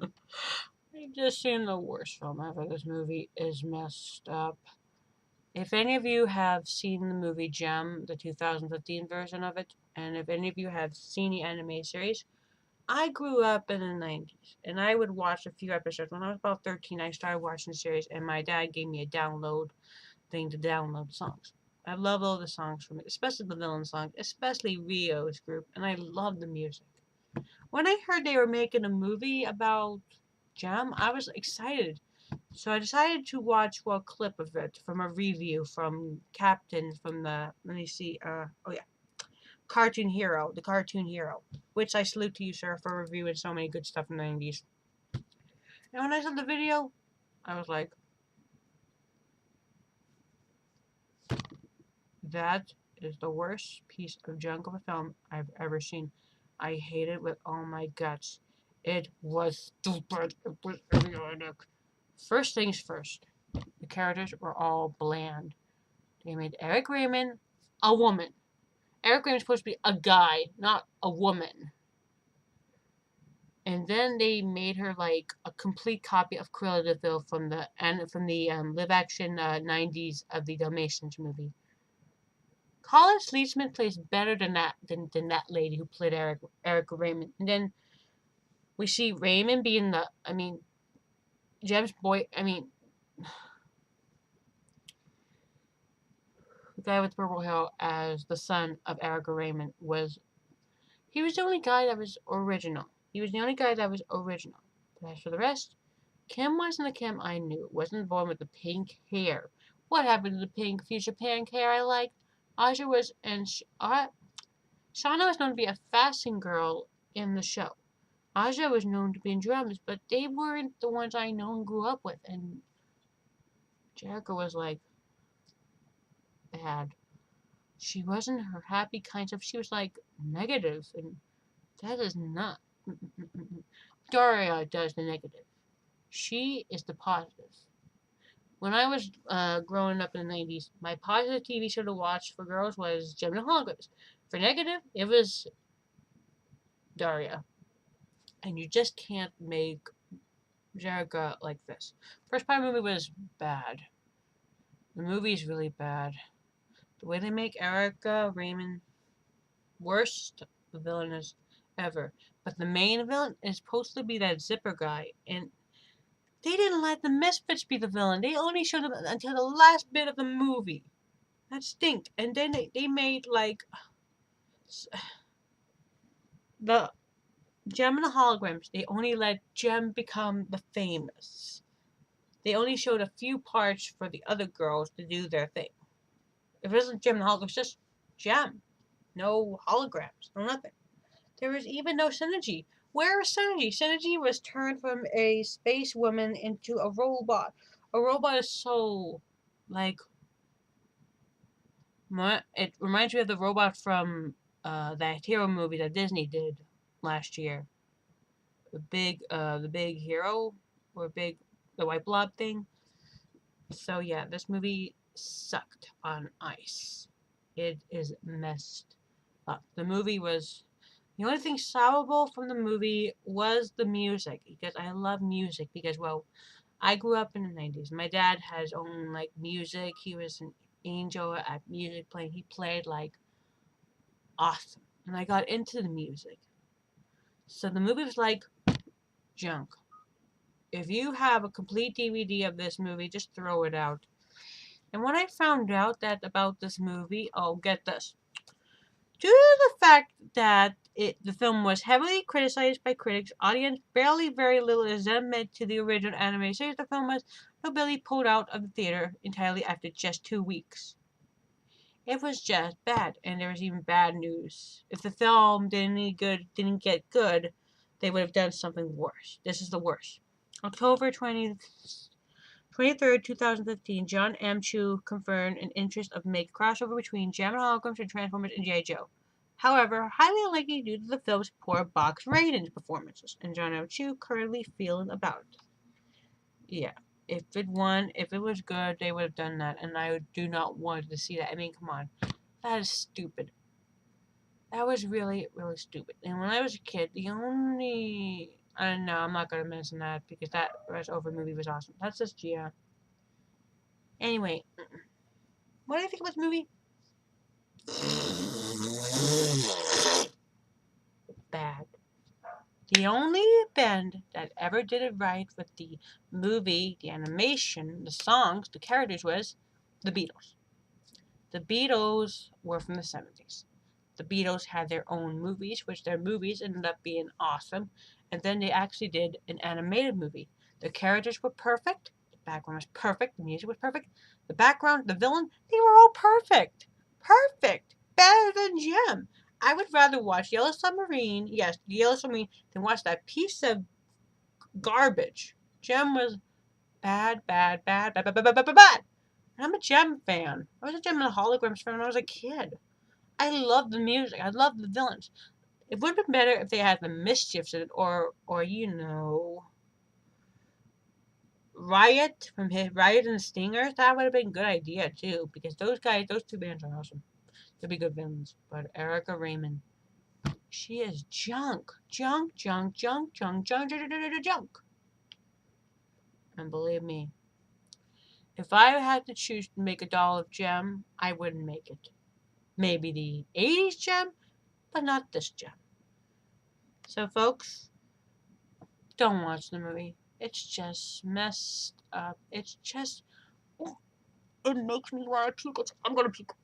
I've just seen the worst film ever. This movie is messed up. If any of you have seen the movie Gem, the 2015 version of it, and if any of you have seen the anime series, I grew up in the 90s, and I would watch a few episodes. When I was about 13, I started watching the series, and my dad gave me a download thing to download songs. I love all the songs from it, especially the villain songs, especially Rio's group, and I love the music. When I heard they were making a movie about Gem, I was excited. So I decided to watch a clip of it from a review from Captain from the, let me see, oh yeah, Cartoon Hero, the Cartoon Hero, which I salute to you, sir, for reviewing so many good stuff in the 90s. And when I saw the video, I was like, that is the worst piece of junk of a film I've ever seen. I hate it with all my guts. It was stupid. It was idiotic. First things first, the characters were all bland. They made Eric Raymond a woman. Eric Raymond's supposed to be a guy, not a woman. And then they made her like a complete copy of Cruella de Vil from the live action 90s of the Dalmatians movie. Colin Sleetsman plays better than that lady who played Eric Raymond. And then we see Raymond being Jem's boy. The guy with purple hair as the son of Eric Raymond he was the only guy that was original. He was the only guy that was original. But as for the rest, Kim wasn't the Kim I knew. Wasn't born with the pink hair. What happened to the pink future pink hair I liked? Aja was and Shauna was known to be a fashion girl in the show. Aja was known to be in dramas, but they weren't the ones I know and grew up with. And Jericho was like bad. She wasn't her happy kind of. She was like negative, and that is not. Daria does the negative. She is the positive. When I was growing up in the 90s, my positive TV show to watch for girls was Gem and Holograms. For negative, it was Daria. And you just can't make Jerica like this. First part of the movie was bad. The movie is really bad. The way they make Erica Raymond worst villainess ever. But the main villain is supposed to be that zipper guy, and they didn't let the Misfits be the villain. They only showed them until the last bit of the movie. That stinked. And then they made like the Gem and the Holograms. They only let Gem become the famous. They only showed a few parts for the other girls to do their thing. If it wasn't Gem and the Holograms, just Gem. No holograms, no nothing. There was even no synergy. Where was synergy? Synergy was turned from a space woman into a robot. A robot is so, like, it reminds me of the robot from that hero movie that Disney did last year. The big hero, or the white blob thing. So yeah, this movie sucked on ice. It is messed up. The only thing salvable from the movie was the music, because I love music, because, well, I grew up in the 90s. My dad had his own, like, music. He was an angel at music playing. He played, like, awesome. And I got into the music. So the movie was like junk. If you have a complete DVD of this movie, just throw it out. And when I found out that about this movie, oh, get this. Due to the fact that the film was heavily criticized by critics, audience very little is admitted to the original anime series. The film was notably pulled out of the theater entirely after just 2 weeks. It was just bad, and there was even bad news. If the film didn't get good, they would have done something worse. This is the worst. October 23rd, 2015, John M. Chu confirmed an interest of make crossover between Gem and Holograms and Transformers and G.I. Joe. However, highly unlikely due to the film's poor box ratings performances, and John M. Chu currently feeling about it. Yeah, if it was good, they would have done that, and I do not want to see that. I mean, come on. That is stupid. That was really, really stupid. And when I was a kid, And no, I'm not gonna mention that because that Rush Over movie was awesome. That's just Gia. Anyway, what do you think about the movie? Bad. The only band that ever did it right with the movie, the animation, the songs, the characters was the Beatles. The Beatles were from the 70s. The Beatles had their own movies, which their movies ended up being awesome. And then they actually did an animated movie. The characters were perfect. The background was perfect. The music was perfect. The background, the villain, they were all perfect. Perfect. Better than Gem. I would rather watch Yellow Submarine, yes, Yellow Submarine, than watch that piece of garbage. Gem was bad, bad, bad, bad, bad, bad, bad, bad, bad. And I'm a Gem fan. I was a Gem and the Holograms fan when I was a kid. I love the music. I love the villains. It would have been better if they had the Mischiefs in it, or Riot from his Riot and the Stingers. That would have been a good idea too, because those guys, those two bands are awesome. They'd be good villains. But Erica Raymond, she is junk, junk, junk, junk, junk, junk, junk, junk, junk. And believe me, if I had to choose to make a doll of Gem, I wouldn't make it. Maybe the 80s Gem, but not this Gem. So, folks, don't watch the movie. It's just messed up. It's just, it makes me want to puke. I'm gonna puke.